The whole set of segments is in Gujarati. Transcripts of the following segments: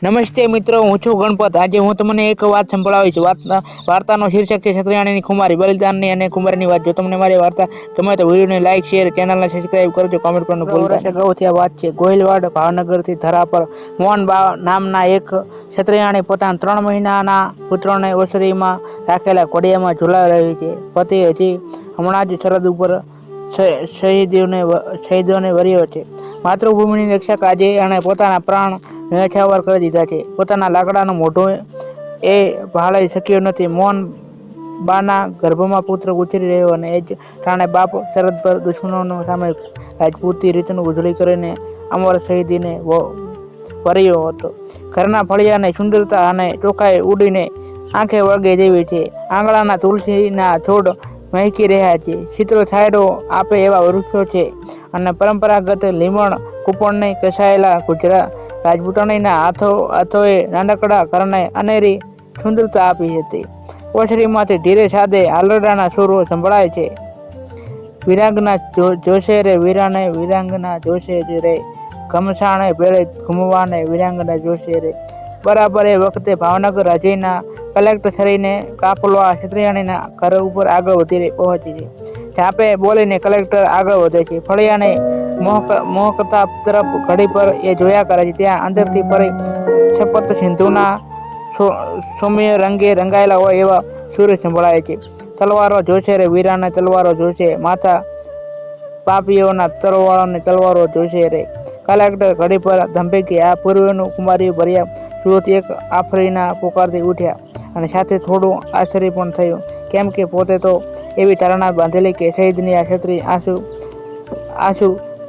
નમસ્તે મિત્રો, હું છું ગણપત. આજે હું તમને એક વાત સંભળાવીશ. વાર્તાનો શીર્ષક છે ક્ષત્રિયાણીની ખુમારી, બલિદાનની અને કુંભારની વાત. જો તમને મારી વાર્તા ગમે તો વિડીયોને લાઈક, શેર, ચેનલને સબસ્ક્રાઇબ કરજો. કમેન્ટ કરવાનું ભૂલતા નહીં. ગૌથી વાત છે ગોહિલવાડ ભાવનગરથી ધરા પર મોહનબા નામના એક ક્ષત્રિયાણી પોતાના 3 મહિનાના પુત્રને ઓસરીમાં રાખેલા ઘોડિયામાં ઝૂલા રહી છે. પતિ હજી હમણાં જ સરહદ ઉપર શહીદોને વર્યો છે. માતૃભૂમિની રક્ષક આજે એણે પોતાના પ્રાણ ન્યોછાવર કરી દીધા છે. પોતાના લાકડાનું મોઢું એ ભાળી શક્યો નથી. મોહન બાના ગર્ભમાં પુત્ર ઉછરી રહ્યો અને એ જ ટાણે બાપ સરહદ પર દુશ્મનો સામે રાજપૂતી રીતનું ઉજળી કરીને અમર શહીદીને વર્યો હતો. ઘરના ફળિયાની સુંદરતા અને ચોખાઈ ઉડીને આંખે વળગે જેવી છે. આંગણાના તુલસીના છોડ મહેકી રહ્યા છે. શીતળ છાંયડો આપે એવા વૃક્ષો છે અને પરંપરાગત લીમણ કુપણને કસાયેલા ગુજરાત રાજપૂતાણીના હાથોએ નાનકડા ઘરને અનેરી સુંદરતા આપી હતી. ઓસરીમાંથી ધીરે સાદે હાલરડાના સુરો સંભળાય છે. વિરાંગના જોશે રે વીરાને, વિરાંગના જોશે રે ઘમસાણે ભેળે ઘૂમવાને, વિરાંગના જોશે રે. બરાબર એ વખતે ભાવનગર હજીના કલેક્ટર શ્રીને કાફલો આ ક્ષત્રિયાણીના ઘર ઉપર આગળ વધી પહોંચી છે. ઝાપે બોલીને કલેક્ટર આગળ વધે છે. ફળિયાને મોહકતા તરફ ઘડી પર એ જોયા કરે છે. ત્યાં અંદરથી ફરી શપથ સિંધુના સૌમ્ય રંગે રંગાયેલા હોય એવા સુર સંભળાય છે. તલવારો જોશે રે વીરાને, તલવારો જોશે, માથા પાપીઓના તરવાળાને તલવારો જોશે રે. કલેક્ટર ઘડી પર ધંભેકી આ પૂર્વનું કુમારી ભર્યા સુરત એક આફરીના પુકારથી ઉઠ્યા અને સાથે થોડું આશ્ચર્ય પણ થયું. કેમ કે પોતે તો એવી ધારણા બાંધેલી કે શહીદની આ ક્ષત્રિય આંસુ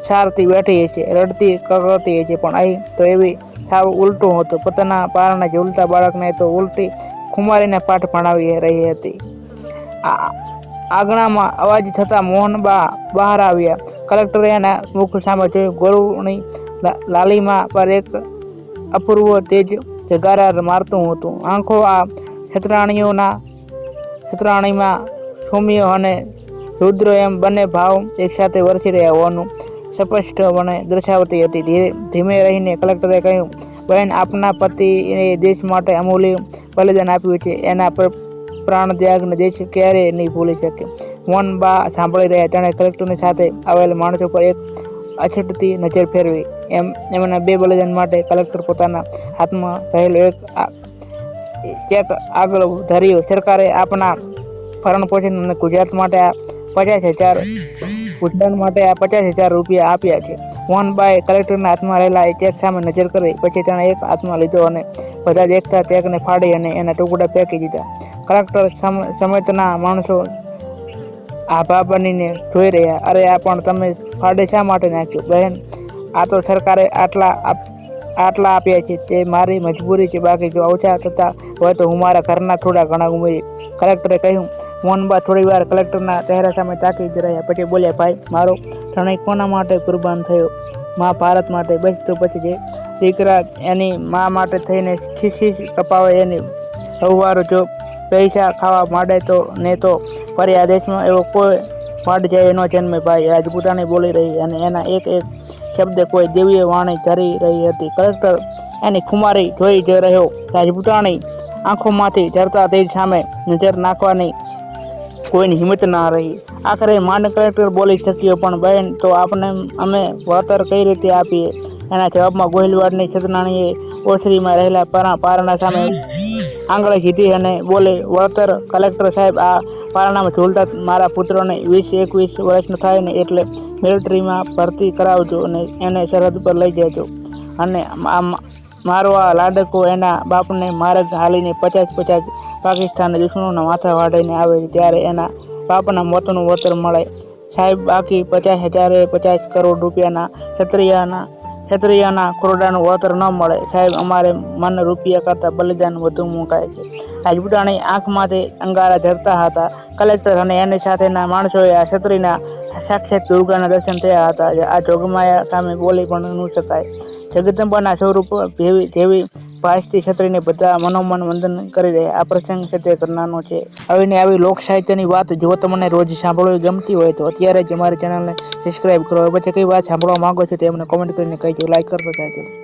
સારતી બેઠી છે, રડતી કકળતી છે, પણ અહીં તો એવી સાવ ઉલટું હતું. પોતાના પારણે ઝૂલતા બાળકને તો ઉલટી ખુમારીને પાઠ ભણાવી રહી હતી. આંગણામાં અવાજ થતા મોહનબા બહાર આવ્યા. કલેક્ટરે એના મુખ સામે જોયું. ગોરુની લાલીમા પર એક અપૂર્વ તેજ જગારા મારતું હતું. આંખો આ ક્ષત્રાણીમાં સૌમ્ય અને રુદ્ર એમ બંને ભાવ એકસાથે વરસી રહ્યા હોવાનું સ્પષ્ટપણે દર્શાવતી હતી. ધીમે રહીને કલેક્ટરે કહ્યું, બહેન, આપના પતિએ દેશ માટે અમૂલ્ય બલિદાન આપ્યું છે. એના પ્રાણ ત્યાગને દેશ ક્યારેય નહીં ભૂલી શકે. મોહનબા સાંભળી રહ્યા. તેણે કલેક્ટરની સાથે આવેલા માણસો પર એક અછટતી નજર ફેરવી. એમના બે બલિદાન માટે કલેક્ટર પોતાના હાથમાં રહેલો ચેક આગળ ધર્યો. સરકારે આપના ભરણપોષણ અને ગુજરાત માટે આ 50,000 રૂપિયા આપ્યા છે. મોહનબાએ કલેક્ટરના હાથમાં રહેલા એ ચેક સામે નજર કરી. પછી તેણે એક હાથમાં લીધો અને બધા દેખતા ચેકને ફાડી અને એના ટુકડા ફેંકી દીધા. કલેક્ટર સમેતના માણસો આભા બનીને જોઈ રહ્યા. અરે, આ પણ તમે ફાડી શા માટે નાખ્યો? બહેન, આ તો સરકારે આટલા આપ્યા છે, તે મારી મજબૂરી છે. બાકી જો ઓછા થતા હોય તો હું મારા ઘરના થોડા ઘણા ઉમેરી, કલેક્ટરે કહ્યું. મોહનબા થોડી વાર કલેક્ટરના ચહેરા સામે તાકી જ રહ્યા. પછી બોલ્યા, ભાઈ, મારો શરણાઈ કોના માટે કુરબાન થયો? મા ભારત માટે. બસ તો પછી જે દીકરા એની મા માટે થઈને શીશ કપાવે એની હવારો જો પૈસા ખાવા માંડે તો ને તો ફરી આ દેશમાં એવો કોઈ વાડ જાય એનો જન્મે. ભાઈ, રાજપૂતાણી બોલી રહી અને એના એક એક શબ્દે કોઈ દિવ્ય વાણી ધરી રહી હતી. કલેક્ટર એની ખુમારી જોઈ જ રહ્યો. રાજપૂતાણી આંખોમાંથી ઝરતા તેજ સામે નજર નાખવાની કોઈની હિંમત ના રહી. આખરે માંડ કલેક્ટર બોલી શક્યો, પણ બહેન, તો આપને અમે વળતર કઈ રીતે આપીએ? એના જવાબમાં ગોહિલવાડની ક્ષત્રાણીએ ઓસરીમાં રહેલા પારણા સામે આંગળી સીધી અને બોલે, વળતર? કલેક્ટર સાહેબ, આ પારણામાં ઝૂલતા મારા પુત્રને 20-21 વર્ષનો થાય ને એટલે મિલિટરીમાં ભરતી કરાવજો અને એને સરહદ પર લઈ જજો. અને મારો આ લાડકો એના બાપને માર્ગ હાલીને 50-50 પાકિસ્તાનના દુશ્મનોના માથા વાઢીને આવે છે ત્યારે એના બાપના મોતનું વળતર મળે સાહેબ. બાકી 50,050 કરોડ રૂપિયાના ક્ષત્રિયના ખોરડાનું વળતર ન મળે સાહેબ. અમારે મન રૂપિયા કરતાં બલિદાન વધુ મુકાય છે. રાજપૂતાણી આંખમાંથી અંગારા ઝરતા હતા. કલેક્ટર અને એની સાથેના માણસોએ આ ક્ષત્રિયના સાક્ષાત દુર્ગાના દર્શન થયા હતા. આ જોગમાયા સામે બોલી પણ ન શકાય. જગદંબાના સ્વરૂપ જેવી ભાસતી ક્ષત્રિયને બધા મનોમન વંદન કરી રહ્યા. આ પ્રસંગ છે તે ઘટનાનો છે. આવી લોક સાહિત્યની વાત જો તમને રોજ સાંભળવી ગમતી હોય તો અત્યારે જ અમારી ચેનલને સબસ્ક્રાઇબ કરો. પછી કઈ વાત સાંભળવા માંગો છો તે અમને કોમેન્ટ કરીને કહેજો. લાઈક કરજો.